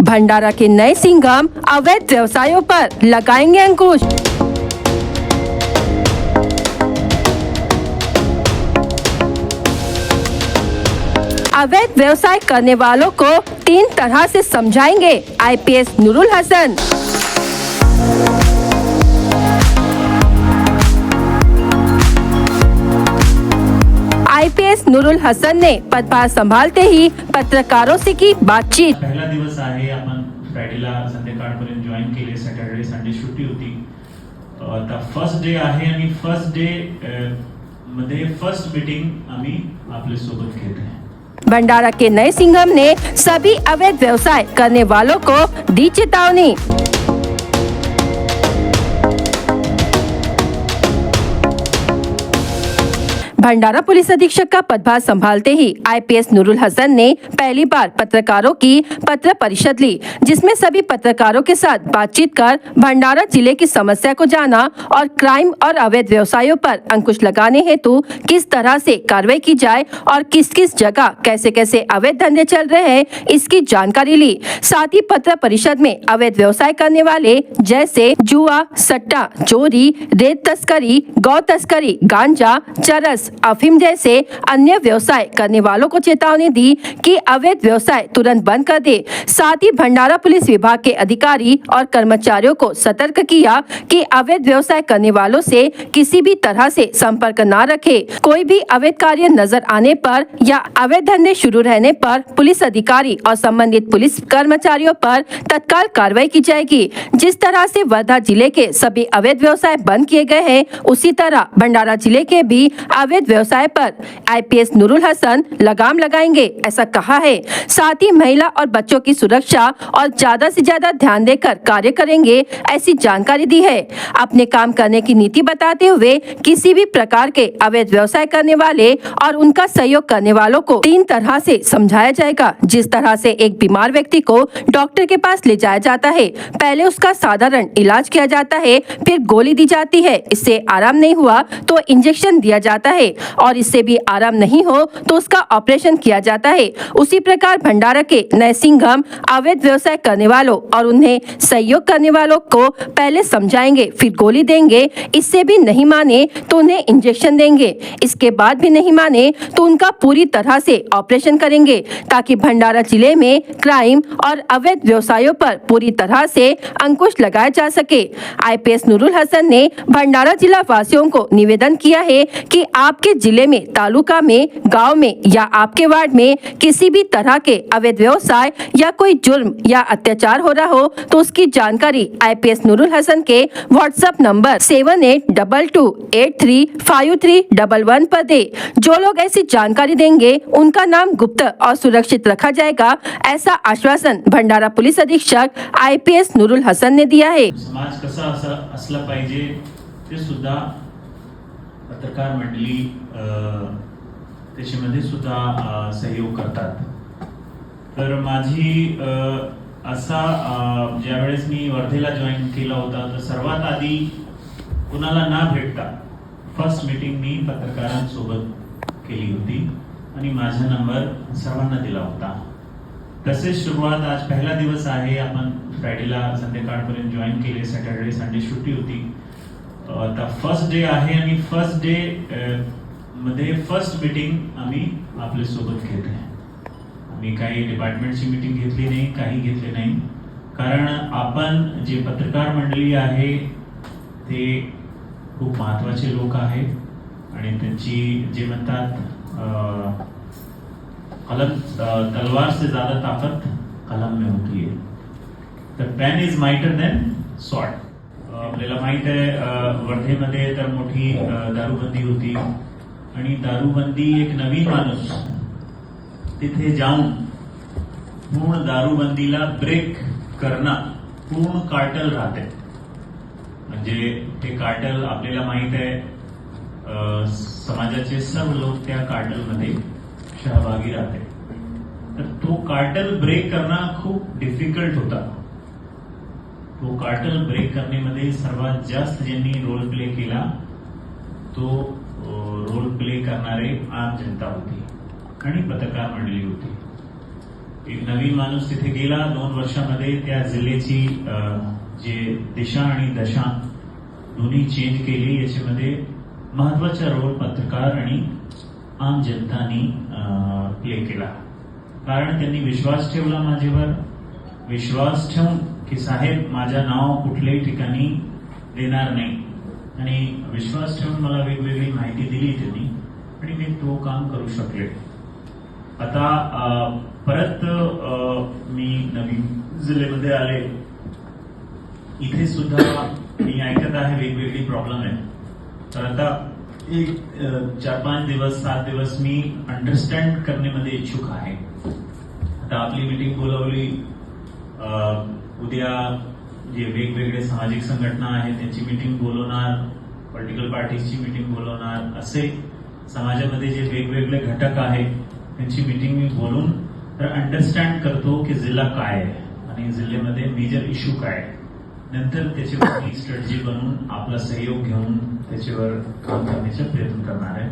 भंडारा के नए सिंघम अवैध व्यवसायों पर लगाएंगे अंकुश। अवैध व्यवसाय करने वालों को 3 तरह से समझाएंगे आईपीएस नूरुल हसन। आईपीएस नूरुल हसन ने पदभार संभालते ही पत्रकारों से की बातचीत। पहिला दिवस आहे, आपण फ्रायडेला संध्याकाळपर्यंत जॉईन केले, सॅटर्डे संडे सुट्टी होती। आता फर्स्ट डे आहे आणि फर्स्ट डे मध्ये फर्स्ट मीटिंग आम्ही आपल्या सोबत घेत आहे। भंडारा के नए सिंघम ने सभी अवैध व्यवसाय करने वालों को दी चेतावनी। भंडारा पुलिस अधीक्षक का पदभार संभालते ही आईपीएस नूरुल हसन ने पहली बार पत्रकारों की पत्र परिषद ली, जिसमें सभी पत्रकारों के साथ बातचीत कर भंडारा जिले की समस्या को जाना और क्राइम और अवैध व्यवसायों पर अंकुश लगाने हेतु किस तरह से कार्रवाई की जाए और किस किस जगह कैसे कैसे अवैध धंधे चल रहे हैं, इसकी जानकारी ली। साथ ही पत्र परिषद में अवैध व्यवसाय करने वाले जैसे जुआ, सट्टा, चोरी, रेत तस्करी, गौ तस्करी, गांजा, चरस, अफीम जैसे अन्य व्यवसाय करने वालों को चेतावनी दी कि अवैध व्यवसाय तुरंत बंद कर दे। साथ ही भंडारा पुलिस विभाग के अधिकारी और कर्मचारियों को सतर्क किया कि अवैध व्यवसाय करने वालों से किसी भी तरह से संपर्क न रखे। कोई भी अवैध कार्य नजर आने पर या अवैध धंधे शुरू रहने पर पुलिस अधिकारी और संबंधित पुलिस कर्मचारियों पर तत्काल कार्रवाई की जाएगी। जिस तरह से वर्धा जिले के सभी अवैध व्यवसाय बंद किए गए हैं, उसी तरह भंडारा जिले के भी अवैध व्यवसाय पर आईपीएस नूरुल हसन लगाम लगाएंगे, ऐसा कहा है। साथ ही महिला और बच्चों की सुरक्षा और ज्यादा से ज्यादा ध्यान देकर कार्य करेंगे, ऐसी जानकारी दी है। अपने काम करने की नीति बताते हुए किसी भी प्रकार के अवैध व्यवसाय करने वाले और उनका सहयोग करने वालों को 3 तरह से समझाया जाएगा। जिस तरह से एक बीमार व्यक्ति को डॉक्टर के पास ले जाया जाता है, पहले उसका साधारण इलाज किया जाता है, फिर गोली दी जाती है, इससे आराम नहीं हुआ तो इंजेक्शन दिया जाता है और इससे भी आराम नहीं हो तो उसका ऑपरेशन किया जाता है। उसी प्रकार भंडारा के नए सिंघम अवैध व्यवसाय करने वालों और उन्हें सहयोग करने वालों को पहले समझाएंगे, फिर गोली देंगे, इससे भी नहीं माने तो उन्हें इंजेक्शन देंगे, इसके बाद भी नहीं माने तो उनका पूरी तरह से ऑपरेशन करेंगे, ताकि भंडारा जिले में क्राइम और अवैध व्यवसायों पर पूरी तरह से अंकुश लगाया जा सके। आईपीएस नूरुल हसन ने भंडारा जिला वासियों को निवेदन किया है कि आपके जिले में, तालुका में, गांव में या आपके वार्ड में किसी भी तरह के अवैध व्यवसाय या कोई जुर्म या अत्याचार हो रहा हो तो उसकी जानकारी आईपीएस नूरुल हसन के व्हाट्सएप नंबर 7822835311 पर दे। जो लोग ऐसी जानकारी देंगे उनका नाम गुप्त और सुरक्षित रखा जाएगा, ऐसा आश्वासन भंडारा पुलिस अधीक्षक आईपीएस नूरुल हसन ने दिया है। समाज कसा असला पाहिजे ते सुद्धा पत्रकार मंडळी त्याच्यामध्ये सुद्धा सहयोग करतात। तर माझी असा ज्यावेळेस मी वर्धेला जॉईन केला होता तर सर्वात आधी कुणाला ना भेटता फर्स्ट मीटिंग मी पत्रकारांसोबत केली होती आणि माझा नंबर सर्वांना दिला होता। तसेच सुरुवात आज पहिला दिवस आहे, आपण फ्रायडेला संध्याकाळपर्यंत जॉईन केले, सॅटर्डे संडे सुट्टी होती। आता फर्स्ट डे आहे आणि फर्स्ट डे मध्ये फर्स्ट मीटिंग आम्ही आपल्या सोबत घेत आहे। आम्ही काही डिपार्टमेंटची मीटिंग घेतली नाही, काही घेतले नाही, कारण आपण जे पत्रकार मंडळी आहे ते खूप महत्त्वाचे लोक आहेत आणि त्यांची जे म्हणतात कलम तलवार से ज्यादा ताकत कलम में होती है, तर pen is mightier than sword. आपल्याला माहित आहे वर्धेमध्ये तर मोठी दारूबंदी होती आणि दारूबंदी एक नवीन माणूस तिथे जाऊन पूर्ण दारूबंदीला ब्रेक करणं पूर्ण कार्टल राहते। म्हणजे ते कार्टल आपल्याला माहित आहे, समाजाचे सर्व लोक त्या कार्टलमध्ये सहभागी राहते। तर तो कार्टल ब्रेक करणं खूप डिफिकल्ट होता। तो कार्टल ब्रेक करण्यामध्ये सर्वात जास्त ज्यांनी रोल प्ले केला तो रोल प्ले करणारे आम जनता होती आणि पत्रकार मंडळी होती। एक नवीन माणूस तिथे गेला, 2 वर्षामध्ये त्या जिल्ह्याची जे दिशा आणि दशा दोन्ही चेंज केली. याच्यामध्ये महत्वाचा रोल पत्रकार आणि आम जनतानी प्ले केला. कारण त्यांनी विश्वास ठेवला माझ्यावर, विश्वास ठेवून की साहेब माझं नाव कुठल्याही ठिकाणी देणार नाही, आणि विश्वास ठेवून मला वेगवेगळी माहिती दिली त्यांनी, आणि मी तो काम करू शकले. आता परत मी नवीन जिल्ह्यामध्ये आले. इथे सुद्धा मी ऐकत आहे वेगवेगळी प्रॉब्लेम आहे. तर आता एक 4-5 दिवस 7 दिवस मी अंडरस्टँड करण्यामध्ये इच्छुक आहे. आता आपली मीटिंग बोलवली, उद्या जे वेगवेगळे सामाजिक संघटना आहेत त्यांची मीटिंग बोलवणार, पॉलिटिकल पार्टीजची मीटिंग बोलवणार, असे समाजामध्ये जे वेगवेगळे घटक आहेत त्यांची मीटिंग मी बोलून तर अंडरस्टँड करतो की जिल्हा काय आहे आणि जिल्ह्यामध्ये मेजर इश्यू काय आहे. नंतर त्याच्यावर स्ट्रॅटेजी बनवून आपला सहयोग घेऊन त्याच्यावर काम करण्याचा प्रयत्न करणार आहे.